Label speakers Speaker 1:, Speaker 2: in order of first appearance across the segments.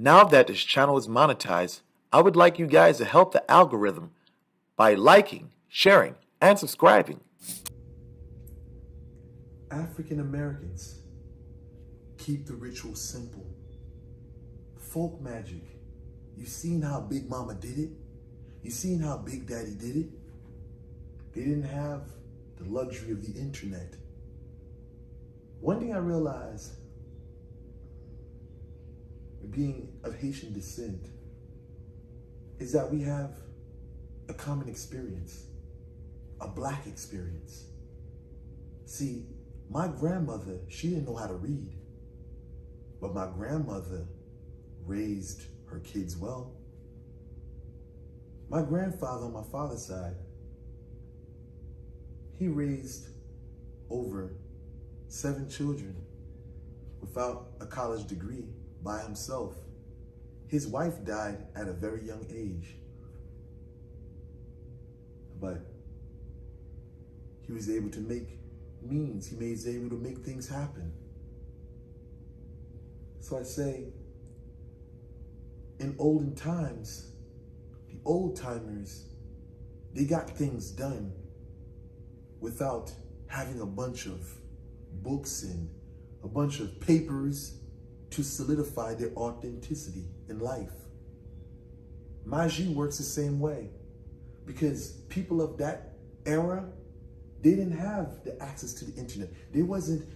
Speaker 1: Now that this channel is monetized, I would like you guys to help the algorithm by liking, sharing, and subscribing.
Speaker 2: African Americans keep the ritual simple. Folk magic. You seen how Big Mama did it? You seen how Big Daddy did it? They didn't have the luxury of the internet. One thing I realized, being of Haitian descent, is that we have a common experience, a Black experience. See, my grandmother, she didn't know how to read, but my grandmother raised her kids well. My grandfather on my father's side, he raised over 7 children without a college degree by himself. His wife died at a very young age, but he was able to make means. He was able to make things happen. So I say, in olden times, the old timers, they got things done without having a bunch of books and a bunch of papers to solidify their authenticity in life. Magie works the same way, because people of that era, they didn't have the access to the internet. They wasn't,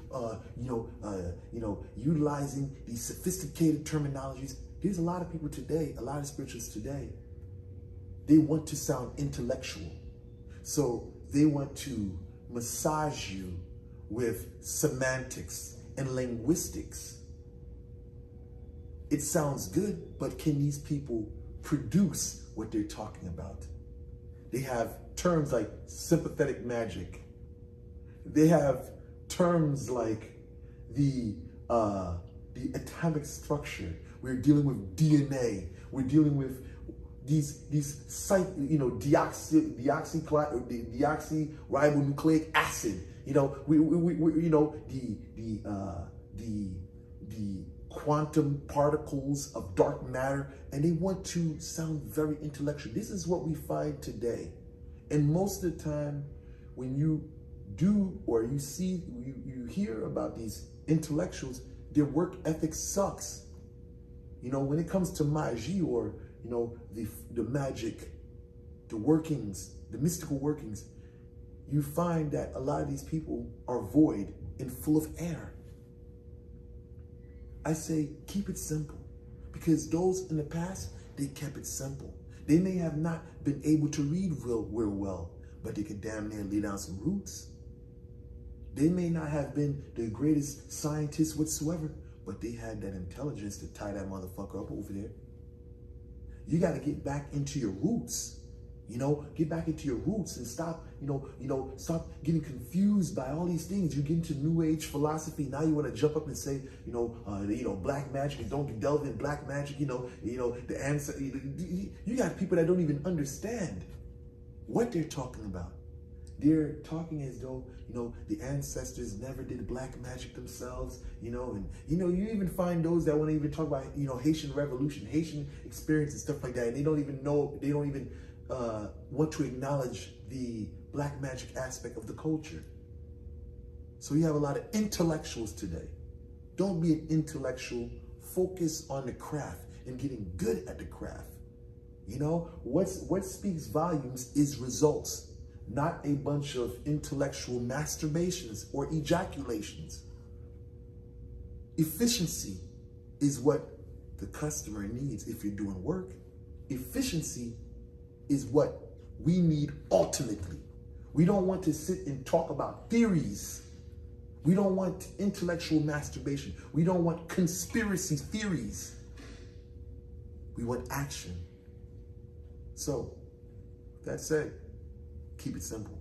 Speaker 2: utilizing these sophisticated terminologies. There's a lot of people today, a lot of spiritualists today, they want to sound intellectual. So they want to massage you with semantics and linguistics. It sounds good, but can these people produce what they're talking about? They have terms like sympathetic magic. They have terms like the atomic structure. We're dealing with DNA. We're dealing with these deoxyribonucleic acid. The quantum particles of dark matter, and they want to sound very intellectual. This is what we find today. And most of the time, when you do or you see, you hear about these intellectuals, their work ethic sucks. When it comes to magie or, the magic, the workings, the mystical workings, you find that a lot of these people are void and full of air. I say, keep it simple, because those in the past, they kept it simple. They may have not been able to read real well, but they could damn near lay down some roots. They may not have been the greatest scientists whatsoever, but they had that intelligence to tie that motherfucker up over there. You got to get back into your roots. Get back into your roots and stop, stop getting confused by all these things. You get into New Age philosophy. Now you want to jump up and say, black magic, and don't delve in black magic, the answer. You got people that don't even understand what they're talking about. They're talking as though, the ancestors never did black magic themselves, and, you even find those that want to even talk about, Haitian revolution, Haitian experience and stuff like that. And they don't even know, they don't even want to acknowledge the black magic aspect of the culture. So you have a lot of intellectuals today. Don't be an intellectual. Focus on the craft and getting good at the craft. What speaks volumes is results, not a bunch of intellectual masturbations or ejaculations. Efficiency is what the customer needs if you're doing work. Efficiency is what we need ultimately. We don't want to sit and talk about theories. We don't want intellectual masturbation. We don't want conspiracy theories. We want action. So, that said, keep it simple.